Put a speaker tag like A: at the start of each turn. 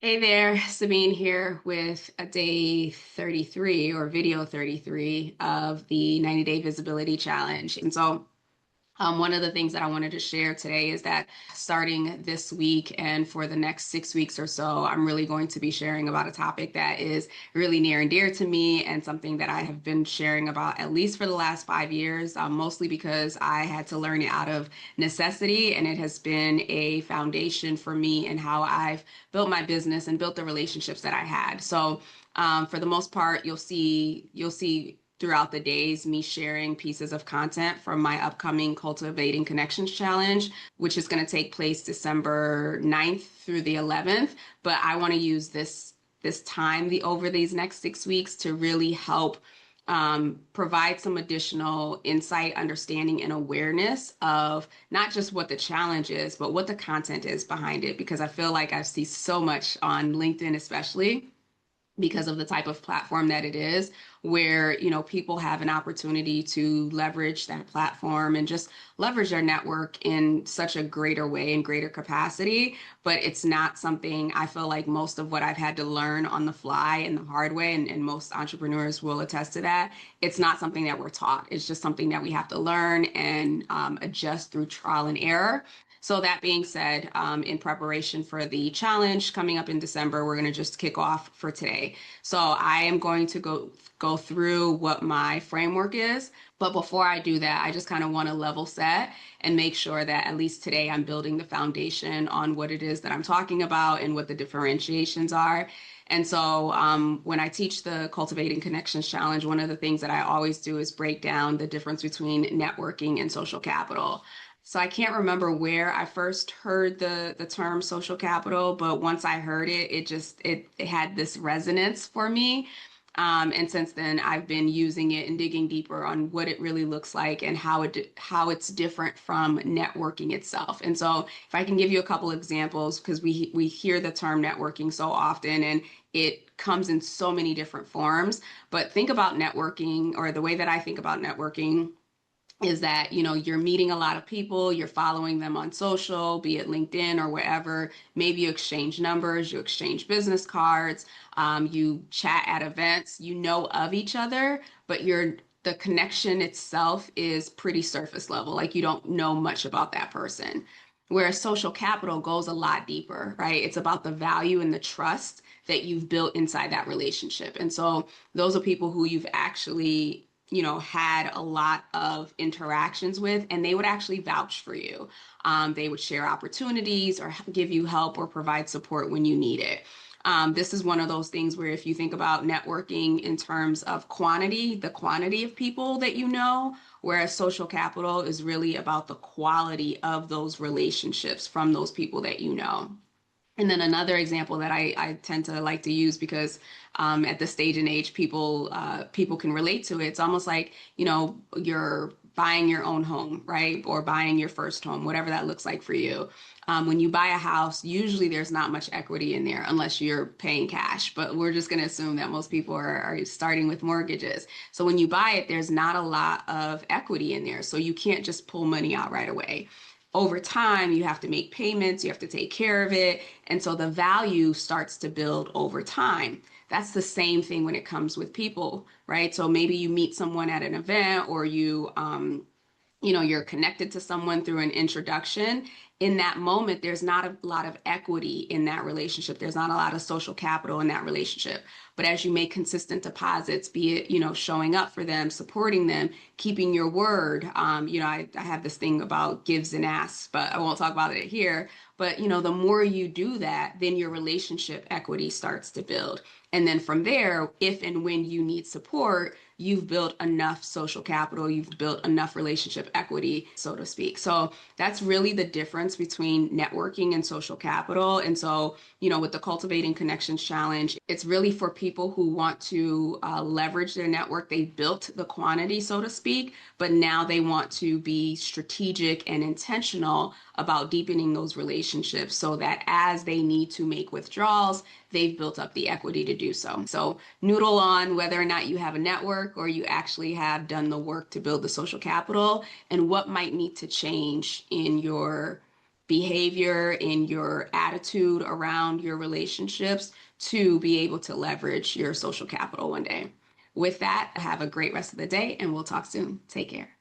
A: Hey there, Sabine here with a day 33 or video 33 of the 90-day visibility challenge. One of the things that I wanted to share today is that starting this week and for the next 6 weeks or so, I'm really going to be sharing about a topic that is really near and dear to me and something that I have been sharing about at least for the last 5 years, mostly because I had to learn it out of necessity. And it has been a foundation for me and how I've built my business and built the relationships that I had. For the most part, you'll see throughout the days me sharing pieces of content from my upcoming Cultivating Connections Challenge, which is going to take place December 9th through the 11th. But I want to use this time over these next 6 weeks to really help provide some additional insight, understanding, and awareness of not just what the challenge is, but what the content is behind it. Because I feel like I see so much on LinkedIn, especially because of the type of platform that it is, where people have an opportunity to leverage that platform and just leverage their network in such a greater way and greater capacity. But it's not something, I feel like most of what I've had to learn on the fly and the hard way, and most entrepreneurs will attest to that, it's not something that we're taught. It's just something that we have to learn and adjust through trial and error. So that being said, in preparation for the challenge coming up in December, we're going to just kick off for today. So I am going to go through what my framework is. But before I do that, I just kind of want to level set and make sure that at least today I'm building the foundation on what it is that I'm talking about and what the differentiations are. When I teach the Cultivating Connections Challenge, one of the things that I always do is break down the difference between networking and social capital. So I can't remember where I first heard the term social capital, but once I heard it, it had this resonance for me. And since then, I've been using it and digging deeper on what it really looks like and how it's different from networking itself. And so, if I can give you a couple examples, because we hear the term networking so often, and it comes in so many different forms. But think about networking, or the way that I think about networking is that you're meeting a lot of people, you're following them on social, be it LinkedIn or wherever. Maybe you exchange numbers, you exchange business cards, you chat at events, you know of each other, but the connection itself is pretty surface level, like you don't know much about that person. Whereas social capital goes a lot deeper, right? It's about the value and the trust that you've built inside that relationship. And so those are people who you've actually had a lot of interactions with, and they would actually vouch for you. They would share opportunities or give you help or provide support when you need it. This is one of those things where if you think about networking in terms of quantity, the quantity of people that you know, whereas social capital is really about the quality of those relationships from those people that you know. And then another example that I tend to like to use because at this stage and age, people can relate to it. It's almost like, you're buying your own home, right? Or buying your first home, whatever that looks like for you. When you buy a house, usually there's not much equity in there unless you're paying cash. But we're just going to assume that most people are starting with mortgages. So when you buy it, there's not a lot of equity in there. So you can't just pull money out right away. Over time, you have to make payments, you have to take care of it. And so the value starts to build over time. That's the same thing when it comes with people, right? So maybe you meet someone at an event, or you're connected to someone through an introduction. In that moment, there's not a lot of equity in that relationship. There's not a lot of social capital in that relationship. But as you make consistent deposits, be it, showing up for them, supporting them, keeping your word. I have this thing about gives and asks, but I won't talk about it here. But, the more you do that, then your relationship equity starts to build. And then from there, if and when you need support, you've built enough social capital, you've built enough relationship equity, so to speak. So that's really the difference between networking and social capital. And so, with the Cultivating Connections Challenge, it's really for people who want to leverage their network. They've built the quantity, so to speak, but now they want to be strategic and intentional about deepening those relationships so that as they need to make withdrawals, they've built up the equity to do so. So noodle on whether or not you have a network or you actually have done the work to build the social capital and what might need to change in your behavior, in your attitude around your relationships to be able to leverage your social capital one day. With that, have a great rest of the day and we'll talk soon. Take care.